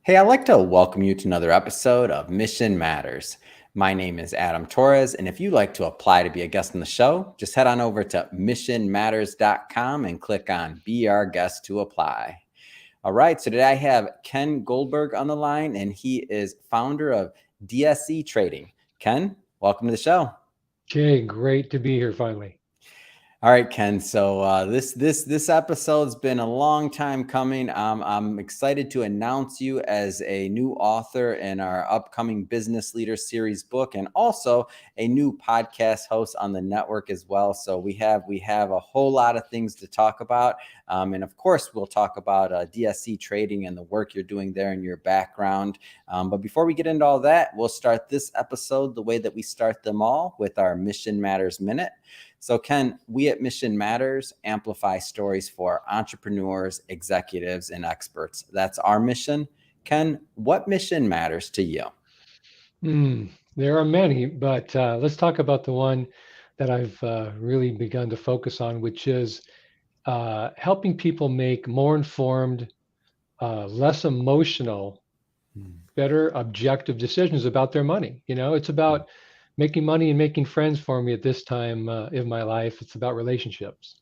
Hey, I'd like to welcome you to another episode of Mission Matters. My name is Adam Torres, and if you'd like to apply to be a guest on the show, just head on over to missionmatters.com and click on Be Our Guest to apply. All right, so today I have Ken Goldberg on the line, and he is founder of Dsc Trading. Ken, welcome to the show. Okay, great to be here finally. All right, Ken. So this episode's been a long time coming. I'm excited to announce you as a new author in our upcoming Business Leader Series book, and also a new podcast host on the network as well. So we have a whole lot of things to talk about, and of course we'll talk about DSC trading and the work you're doing there and your background. But before we get into all that, we'll start this episode the way that we start them all, with our Mission Matters Minute. So Ken, we at Mission Matters amplify stories for entrepreneurs, executives, and experts. That's our mission. Ken, what mission matters to you? There are many, but let's talk about the one that I've really begun to focus on, which is helping people make more informed, less emotional, better objective decisions about their money. It's about making money and making friends for me at this time in my life. It's about relationships.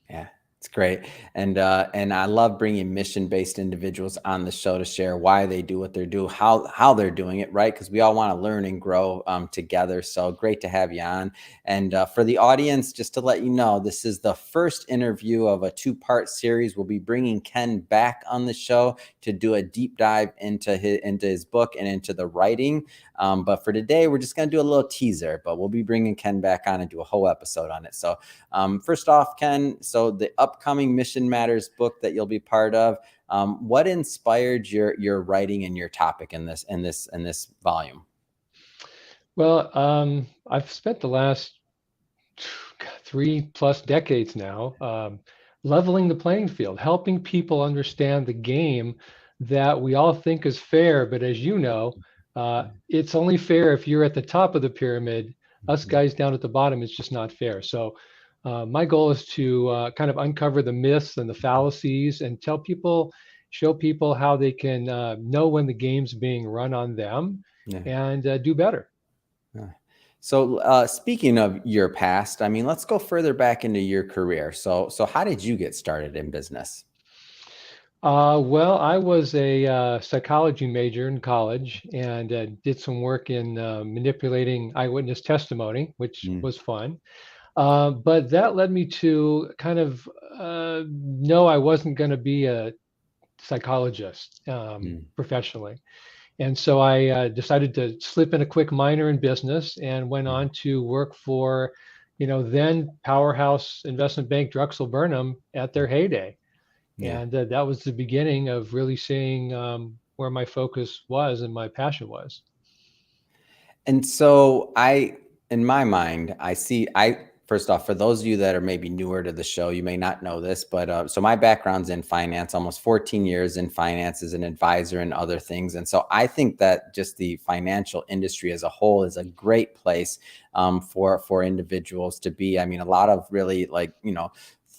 Yeah, it's great. And I love bringing mission-based individuals on the show to share why they do what they do, how they're doing it, right? Because we all want to learn and grow together. So great to have you on. And for the audience, just to let you know, this is the first interview of a two-part series. We'll be bringing Ken back on the show to do a deep dive into his book and into the writing. But for today, we're just going to do a little teaser, but we'll be bringing Ken back on and do a whole episode on it. So first off, Ken, so the upcoming Mission Matters book that you'll be part of, what inspired your writing and your topic in this volume? Well, I've spent the last 3+ decades now leveling the playing field, helping people understand the game that we all think is fair. But as you know, it's only fair if you're at the top of the pyramid. Us guys down at the bottom, it's just not fair. So my goal is to kind of uncover the myths and the fallacies and show people how they can know when the game's being run on them and do better. So speaking of your past, I mean, let's go further back into your career. So how did you get started in business? Well, I was a psychology major in college and did some work in manipulating eyewitness testimony, which was fun. But that led me to kind of know I wasn't going to be a psychologist professionally. And so I decided to slip in a quick minor in business and went on to work for, then powerhouse investment bank Drexel Burnham at their heyday. And that was the beginning of really seeing where my focus was and my passion was. And so in my mind, first off, for those of you that are maybe newer to the show, you may not know this, but so my background's in finance, almost 14 years in finance as an advisor and other things. And so I think that just the financial industry as a whole is a great place for individuals to be. I mean, a lot of really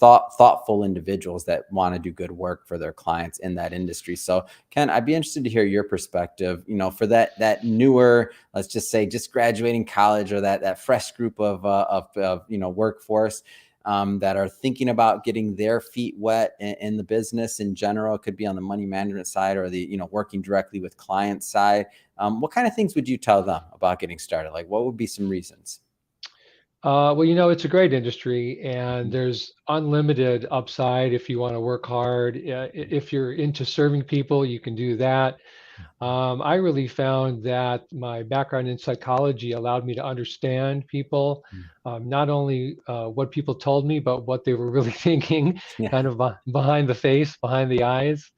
thoughtful individuals that want to do good work for their clients in that industry. So Ken, I'd be interested to hear your perspective, for that newer, let's just say just graduating college, or that fresh group of workforce that are thinking about getting their feet wet in the business in general. It could be on the money management side or the, working directly with client side. What kind of things would you tell them about getting started? Like, what would be some reasons? Well, it's a great industry and there's unlimited upside if you want to work hard. If you're into serving people, you can do that. I really found that my background in psychology allowed me to understand people, not only what people told me, but what they were really thinking, kind of behind the face, behind the eyes.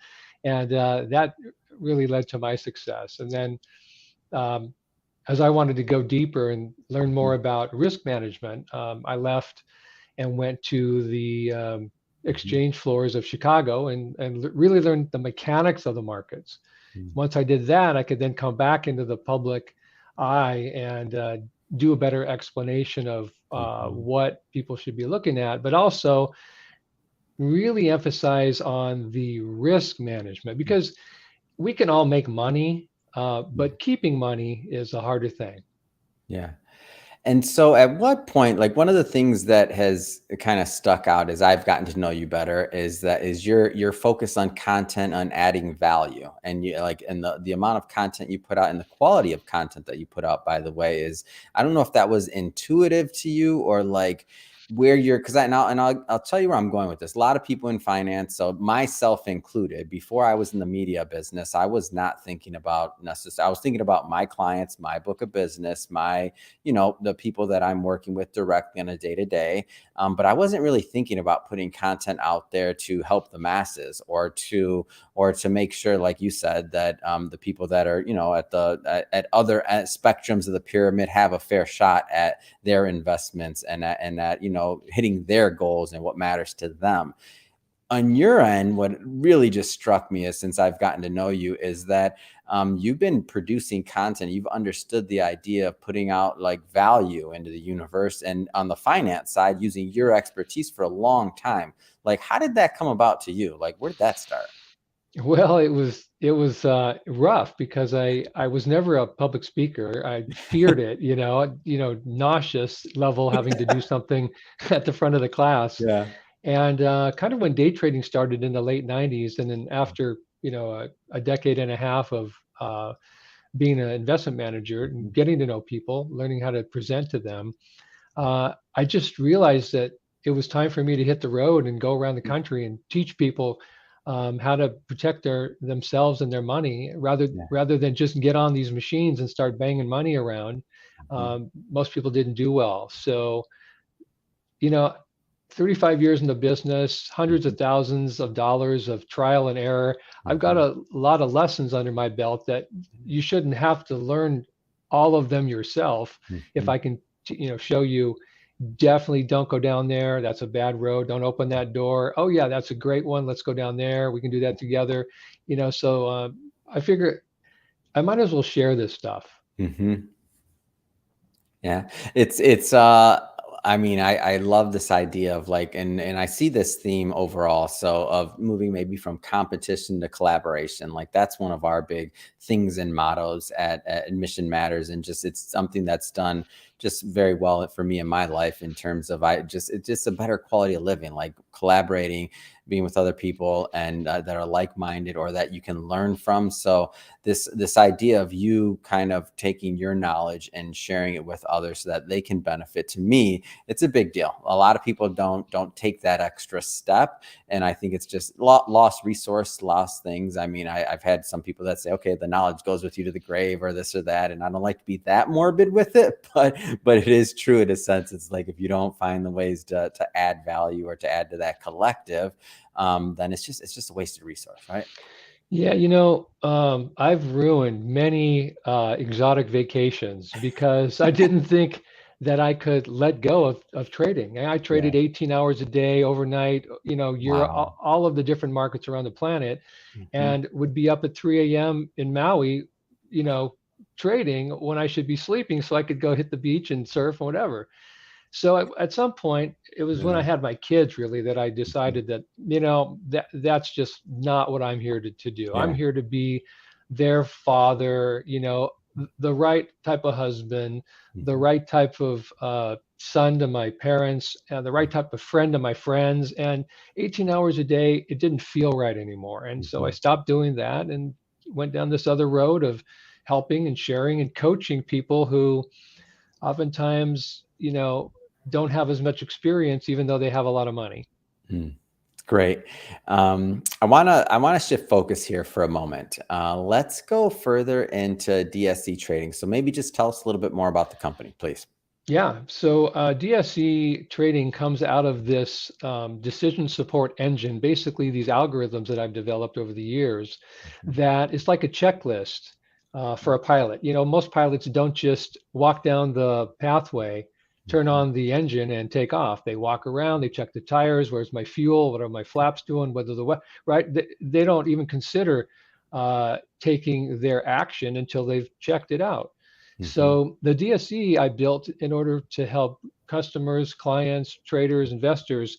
And that really led to my success. And then as I wanted to go deeper and learn more about risk management, I left and went to the exchange floors of Chicago and really learned the mechanics of the markets. Once I did that, I could then come back into the public eye and do a better explanation of what people should be looking at, but also really emphasize on the risk management, because we can all make money, but keeping money is a harder thing. Yeah. And so at what point, like one of the things that has kind of stuck out as I've gotten to know you better is your focus on content, on adding value. And you like and the amount of content you put out and the quality of content that you put out, by the way, is I don't know if that was intuitive to you or like where you're because I now and I'll tell you where I'm going with this. A lot of people in finance, so myself included, before I was in the media business, I was not thinking about necessarily, I was thinking about my clients, my book of business, my the people that I'm working with directly on a day to day. But I wasn't really thinking about putting content out there to help the masses or to make sure, like you said, that the people that are at other spectrums of the pyramid have a fair shot at their investments and at hitting their goals and what matters to them. On your end, what really just struck me is since I've gotten to know you is that you've been producing content. You've understood the idea of putting out like value into the universe and on the finance side, using your expertise for a long time. Like, how did that come about to you? Like, where did that start? Well, it was rough because I was never a public speaker. I feared it, nauseous level having to do something at the front of the class. Yeah. And kind of when day trading started in the late 90s, and then after a decade and a half of being an investment manager and Mhm. getting to know people, learning how to present to them, I just realized that it was time for me to hit the road and go around the country and teach people how to protect themselves and their money Yeah. rather than just get on these machines and start banging money around. Mhm. Most people didn't do well. So, you know, 35 years in the business, hundreds Mhm. of thousands of dollars of trial and error. I've got Mhm. a lot of lessons under my belt that you shouldn't have to learn all of them yourself. If Mhm. I can, show you, definitely don't go down there. That's a bad road. Don't open that door. Oh yeah, that's a great one. Let's go down there. We can do that together. So I figure I might as well share this stuff. Mhm. Yeah, it's I mean, I love this idea of like and I see this theme overall, so of moving maybe from competition to collaboration. Like that's one of our big things and mottos at Admission Matters, and just it's something that's done just very well for me in my life in terms of it's just a better quality of living, like collaborating, being with other people and that are like-minded or that you can learn from. So this idea of you kind of taking your knowledge and sharing it with others so that they can benefit, to me it's a big deal. A lot of people don't take that extra step, and I think it's just lost resource, lost things. I mean, I've had some people that say, okay, the knowledge goes with you to the grave or this or that, and I don't like to be that morbid with it, but it is true in a sense. It's like if you don't find the ways to add value or to add to that collective, then it's just a wasted resource, right? Yeah, I've ruined many exotic vacations because I didn't think that I could let go of trading. And I Yeah. traded 18 hours a day overnight, year Wow. all of the different markets around the planet, Mhm. and would be up at 3 a.m. in Maui, you know, trading when I should be sleeping so I could go hit the beach and surf or whatever. So at some point, it was when I Yeah. had my kids really that I Mhm. decided that, that's just not what I'm here to do. I'm Yeah. here to be their father, the right type of husband, the Mhm. right type of son to my parents, and the right type of friend to my friends. And 18 hours a day, it didn't feel right anymore. And so I Mhm. stopped doing that and went down this other road of helping and sharing and coaching people who oftentimes, don't have as much experience, even though they have a lot of money. Mm. Great. I wanna shift focus here for a moment. Let's go further into DSC trading. So maybe just tell us a little bit more about the company, please. Yeah. So Dsc Trading comes out of this decision support engine, basically these algorithms that I've developed over the years Mhm. that is like a checklist for a pilot. Most pilots don't just walk down the pathway, turn Mhm. on the engine and take off. They walk around, they check the tires, where's my fuel, what are my flaps doing, whether right? They don't even consider taking their action until they've checked it out. Mhm. So the DSE I built in order to help customers, clients, traders, investors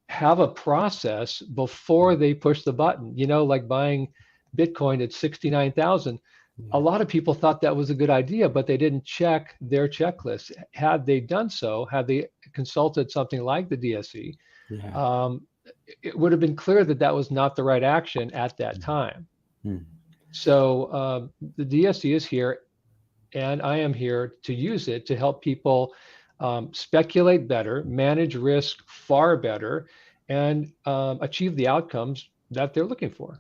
have a process before they push the button. Like buying Bitcoin at 69,000. A Yeah. lot of people thought that was a good idea, but they didn't check their checklist. Had they done so, had they consulted something like the DSE, Yeah. um, it would have been clear that that was not the right action at that time. Mm. So the DSE is here, and I am here to use it to help people speculate better, manage risk far better, and achieve the outcomes that they're looking for.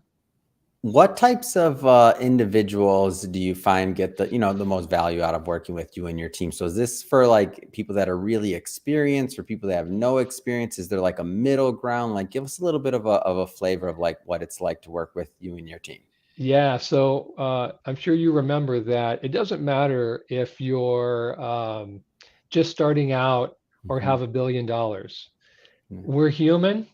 What types of individuals do you find get the most value out of working with you and your team? So is this for like people that are really experienced, or people that have no experience? Is there like a middle ground? Like, give us a little bit of a flavor of like what it's like to work with you and your team. Yeah, so I'm sure you remember that it doesn't matter if you're just starting out or Mhm. have $1 billion. Yeah. We're human.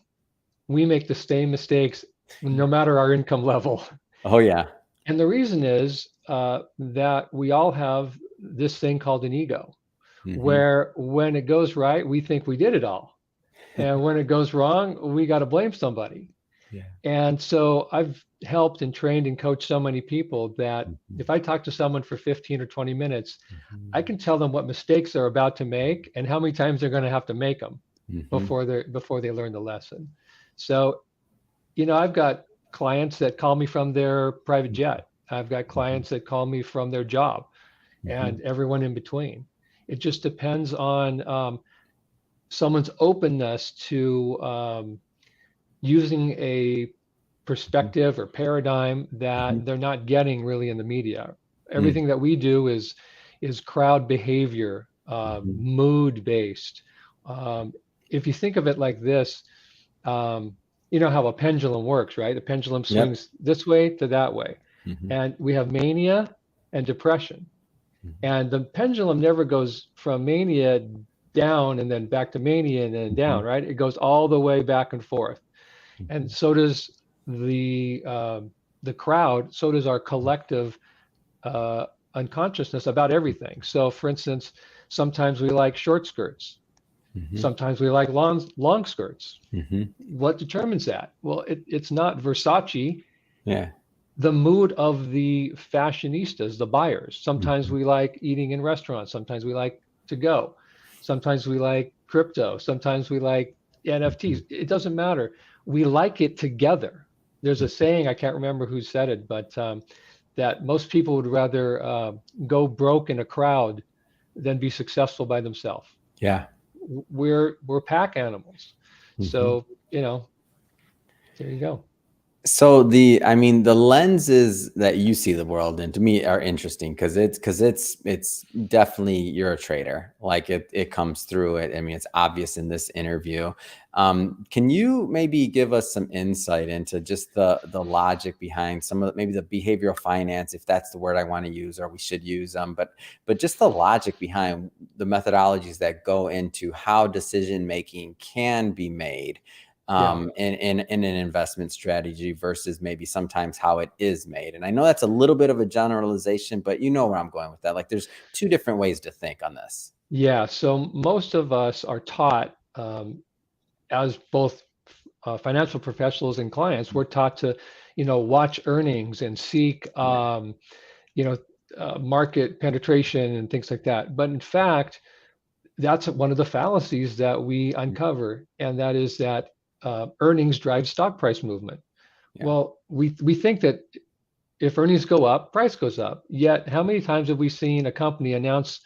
We make the same mistakes no matter our income level. Oh yeah. And the reason is that we all have this thing called an ego, Hmm. where when it goes right, we think we did it all. And when it goes wrong, we got to blame somebody. Yeah. And so I've helped and trained and coached so many people that Mhm. if I talk to someone for 15 or 20 minutes, I Mhm. can tell them what mistakes they're about to make and how many times they're going to have to make them Mhm. before they learn the lesson. So, I've got clients that call me from their private jet. I've got Mhm. clients that call me from their job, Mhm. and everyone in between. It just depends on someone's openness to using a Mhm. perspective or paradigm Mhm. that they're not getting really in the media. Mm. Everything that we do is crowd behavior, Mhm. mood based. Um, if you think of it like this, um, you know how a pendulum works, right? The pendulum Yep. swings this way to that way, Mhm. and we have mania and depression. Mhm. And the pendulum never goes from mania down and then back to mania and then Mhm. down, right? It goes all the way back and forth. And Mhm. so does the crowd. So does our collective uh, unconsciousness about everything. So, for instance, sometimes we like short skirts. Mhm. Sometimes we like long skirts. Mhm. What determines that? Well, it's not Versace. Yeah. The mood of the fashionistas, the buyers. Sometimes Mhm. we like eating in restaurants. Sometimes we like to go. Sometimes we like crypto. Sometimes we like NFTs. Mhm. It doesn't matter. We like it together. There's a saying, I can't remember who said it, but that most people would rather go broke in a crowd than be successful by themselves. Yeah. We're pack animals. Mhm. So, there you go. So I mean, the lenses that you see the world in to me are interesting because it's definitely, you're a trader. Like it comes through it. I mean, it's obvious in this interview. Can you maybe give us some insight into just the logic behind some of maybe the behavioral finance, if that's the word I want to use, or we should use but just the logic behind the methodologies that go into how decision making can be made Yeah. in an investment strategy versus maybe sometimes how it is made. And I know that's a little bit of a generalization, but you know where I'm going with that. Like there's two different ways to think on this. Yeah. So most of us are taught as both financial professionals and clients, we're taught to, watch earnings and seek, Yeah. you know, market penetration and things like that. But in fact, that's one of the fallacies that we uncover, and that is that earnings drive stock price movement. Yeah. Well, we think that if earnings go up, price goes up. Yet, how many times have we seen a company announce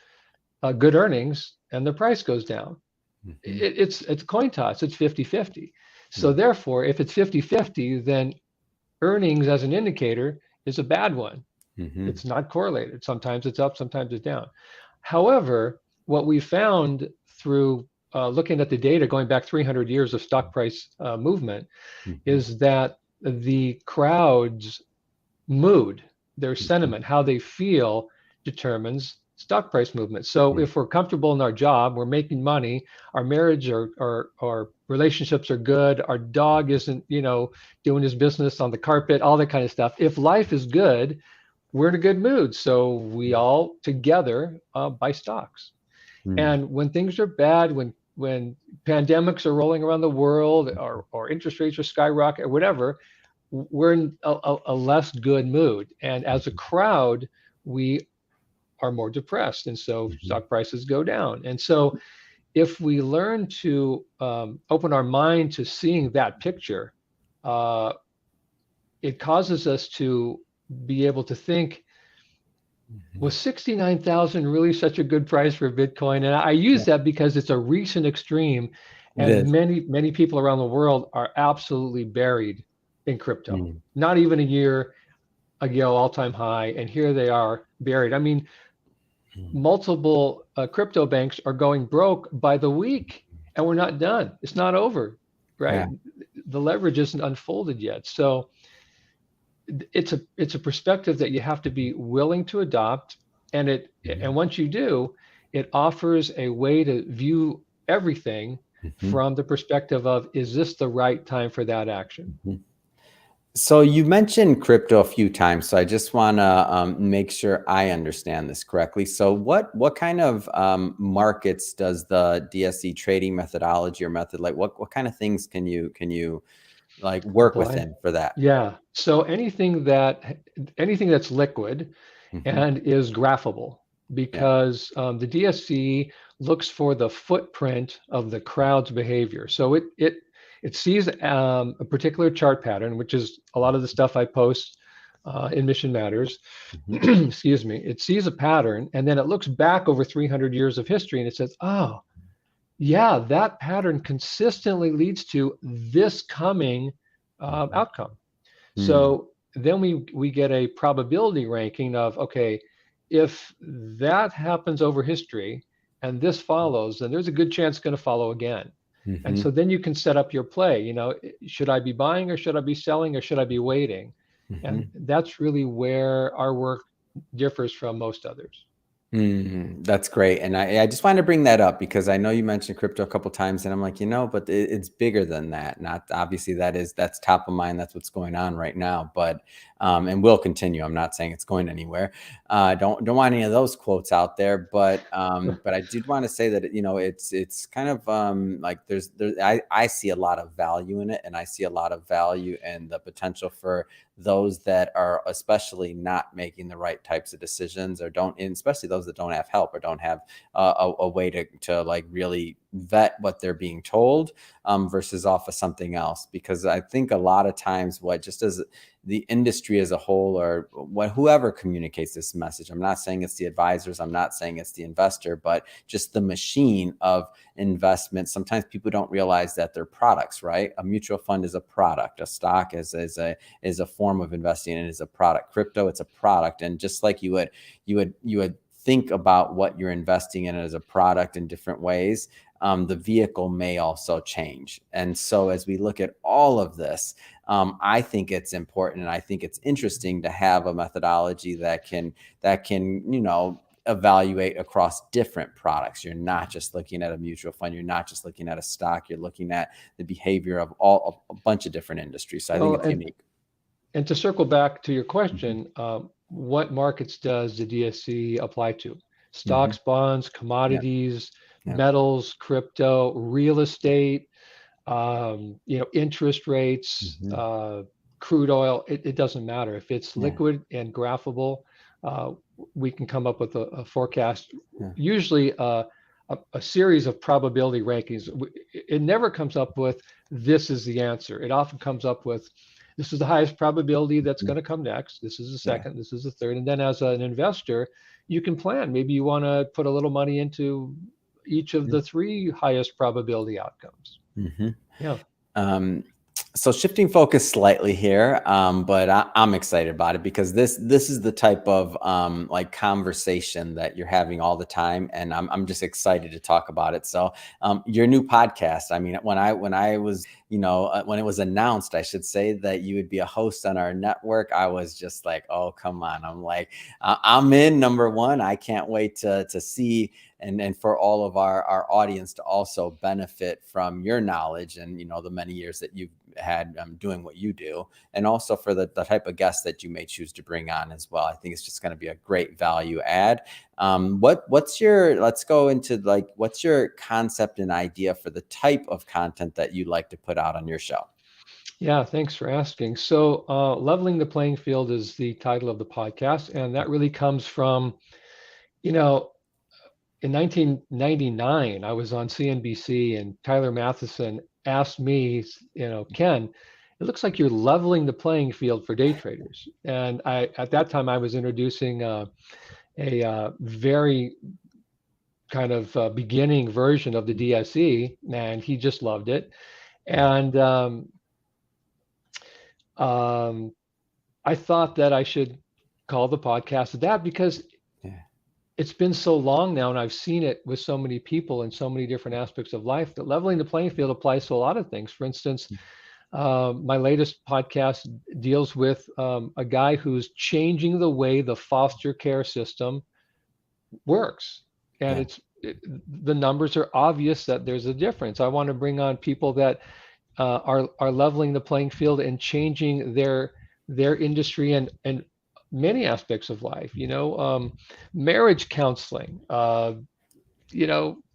good earnings and the price goes down? Hmm. It's a coin toss. It's 50-50. So Yeah. therefore, if it's 50-50, then earnings as an indicator is a bad one. Hmm. It's not correlated. Sometimes it's up, sometimes it's down. However, what we found through looking at the data going back 300 years of stock price movement Hmm. is that the crowd's mood, their sentiment, how they feel determines stock price movement. So Hmm. if we're comfortable in our job, we're making money, our marriage or our relationships are good, our dog isn't, doing his business on the carpet, all that kind of stuff. If life is good, we're in a good mood. So we all together buy stocks. Hmm. And when things are bad, when pandemics are rolling around the world or interest rates are skyrocket or whatever, we're in a less good mood. And as a crowd, we are more depressed. And so Mhm. stock prices go down. And so if we learn to open our mind to seeing that picture, uh, it causes us to be able to think, Mhm. was 69,000 really such a good price for Bitcoin? And I Yeah, use that because it's a recent extreme, it and is. many people around the world are absolutely buried in crypto. Mm. Not even a year ago, all-time high, and here they are buried. I mean, Mm. multiple crypto banks are going broke by the week, and we're not done. It's not over, Yeah. right? The leverage isn't unfolded yet. So it's a perspective that you have to be willing to adopt, and Mhm. once you do, it offers a way to view everything Mhm. from the perspective of, is this the right time for that action? Mhm. So you mentioned crypto a few times, so I just want to make sure I understand this correctly. So what kind of markets does the DSC trading methodology or method, like what kind of things can you like Oh work boy. within for that? Yeah. So anything that's liquid Hmm. and is graphable, Yeah. because the DSC looks for the footprint of the crowd's behavior. So it sees a particular chart pattern, which is a lot of the stuff I post in Mission Matters. Hmm. Excuse me. It sees a pattern, and then it looks back over 300 years of history, and it says, "Oh, yeah, that pattern consistently leads to this coming outcome." Hmm. So then we get a probability ranking of, okay, if that happens over history and this follows, then there's a good chance it's going to follow again. And Hmm. so then you can set up your play. Should I be buying, or should I be selling, or should I be waiting? And Hmm. that's really where our work differs from most others. That's great. And I just wanted to bring that up because I know you mentioned crypto a couple times and I'm like, but it's bigger than that. Not obviously that's top of mind. That's what's going on right now, but, and will continue. I'm not saying it's going anywhere. Don't want any of those quotes out there, but I did want to say that, it's kind of, like I see a lot of value in it, and I see a lot of value in the potential for those that are especially not making the right types of decisions, or don't, and especially those that don't have help or don't have a way to like really vet what they're being told, versus off of something else. Because I think a lot of times, what just as the industry as a whole, or whoever communicates this message, I'm not saying it's the advisors, I'm not saying it's the investor, but just the machine of investment. Sometimes people don't realize that they're products, right? A mutual fund is a product, a stock is a form of investing, and is a product. Crypto, it's a product. And just like you would think about what you're investing in as a product in different ways, the vehicle may also change. And so as we look at all of this, I think it's important, and I think it's interesting to have a methodology that can evaluate across different products. You're not just looking at a mutual fund. You're not just looking at a stock. You're looking at the behavior of a bunch of different industries. So I think Well, it's unique. and to circle back to your Hmm. question, what markets does the DSC apply to? Hmm. Stocks, bonds, Yeah. commodities, Yeah. metals, crypto, real estate, interest rates, Hmm. crude oil. It doesn't matter. If it's Yeah. liquid and graphable, uh, we can come up with a forecast, Yeah. usually a series of probability rankings. It never comes up with, this is the answer. It often comes up with, this is the highest probability that's Mhm. going to come next. This is the Yeah. second. This is the third. And then as an investor, you can plan. Maybe you want to put a little money into each of Yeah. the three highest probability outcomes. Hmm. Yeah. Um, so shifting focus slightly here, but I'm excited about it because this is the type of like conversation that you're having all the time, and I'm just excited to talk about it. So your new podcast. I mean, when I was when it was announced, I should say, that you would be a host on our network, I was just like, oh come on! I'm like, I'm in, number one. I can't wait to see, and for all of our audience to also benefit from your knowledge, and the many years that you've had doing what you do, and also for the type of guests that you may choose to bring on as well. I think it's just going to be a great value add. What's your, let's go into like, what's your concept and idea for the type of content that you'd like to put out on your show? Yeah, thanks for asking. So, Leveling the Playing Field is the title of the podcast, and that really comes from, you know, in 1999, I was on CNBC, and Tyler Matheson asked me, Ken, it looks like you're leveling the playing field for day traders. And at that time, I was introducing a very kind of beginning version of the DSE, and he just loved it. Yeah. And um, I thought that I should call the podcast that because Yeah. it's been so long now, and I've seen it with so many people in so many different aspects of life that leveling the playing field applies to a lot of things. For instance, my latest podcast deals with a guy who's changing the way the foster care system works, and Yeah. the numbers are obvious that there's a difference. I want to bring on people that are leveling the playing field and changing their industry and many aspects of life. Marriage counseling,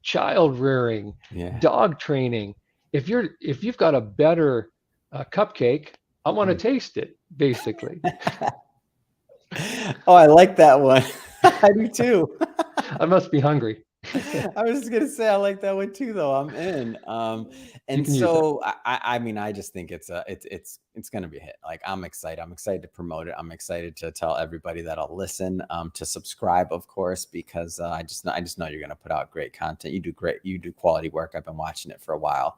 child rearing, Yeah. dog training. If you've got a better cupcake, I want to Yeah. taste it, basically. Oh, I like that one. I do too. I must be hungry. I was just gonna say I like that one too, though. I'm in. You And can use that. so I mean, I just think it's gonna be a hit. Like I'm excited. I'm excited to promote it. I'm excited to tell everybody that'll listen, to subscribe, of course, because I just know you're gonna put out great content. You do great. You do quality work. I've been watching it for a while.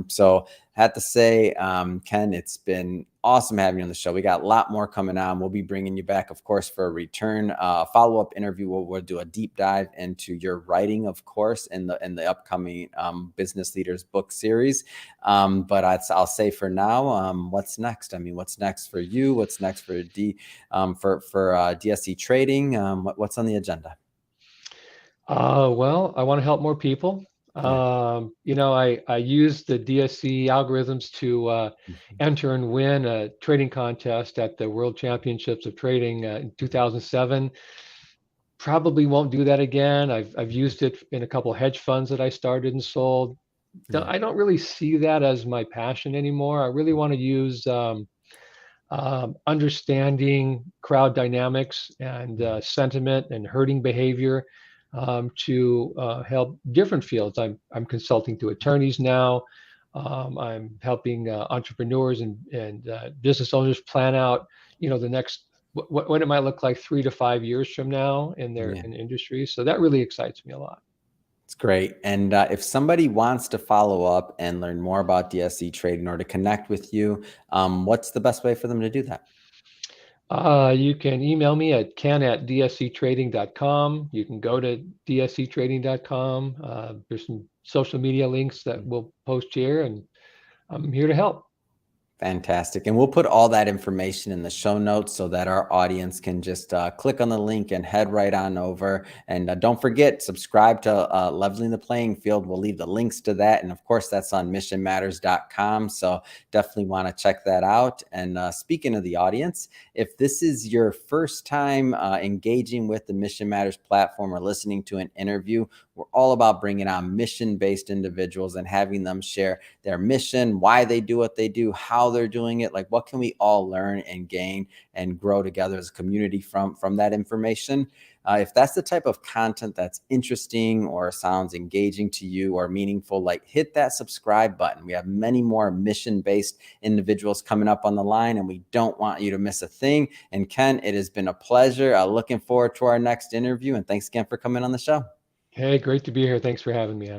So I had to say, Ken, it's been awesome having you on the show. We got a lot more coming on. We'll be bringing you back, of course, for a return follow-up interview. We'll do a deep dive into your writing, of course, in the upcoming Business Leaders book series. But I'll say for now, what's next? I mean, what's next for you? What's next for DSC Trading? What's on the agenda? Well, I want to help more people. Yeah. I use the DSC algorithms to Mhm. enter and win a trading contest at the World Championships of Trading in 2007. Probably won't do that again. I've used it in a couple hedge funds that I started and sold. Yeah. I don't really see that as my passion anymore. I really want to use understanding crowd dynamics and sentiment and herding behavior to help different fields. I'm consulting to attorneys now. I'm helping entrepreneurs and business owners plan out, the next what it might look like 3 to 5 years from now in their Yeah. in industry. So that really excites me a lot. It's great. And if somebody wants to follow up and learn more about DSC trading or to connect with you, what's the best way for them to do that? You can email me at ken@dsctrading.com. You can go to dsctrading.com. There's some social media links that we'll post here, and I'm here to help. Fantastic. And we'll put all that information in the show notes so that our audience can just click on the link and head right on over. And don't forget, subscribe to Leveling the Playing Field. We'll leave the links to that. And of course, that's on missionmatters.com. So definitely want to check that out. And speaking of the audience, if this is your first time engaging with the Mission Matters platform or listening to an interview, we're all about bringing on mission-based individuals and having them share their mission, why they do what they do, how they're doing it, like what can we all learn and gain and grow together as a community from that information. If that's the type of content that's interesting or sounds engaging to you or meaningful, like hit that subscribe button. We have many more mission-based individuals coming up on the line, and we don't want you to miss a thing. And Ken, it has been a pleasure. Looking forward to our next interview, and thanks again for coming on the show. Hey, great to be here. Thanks for having me.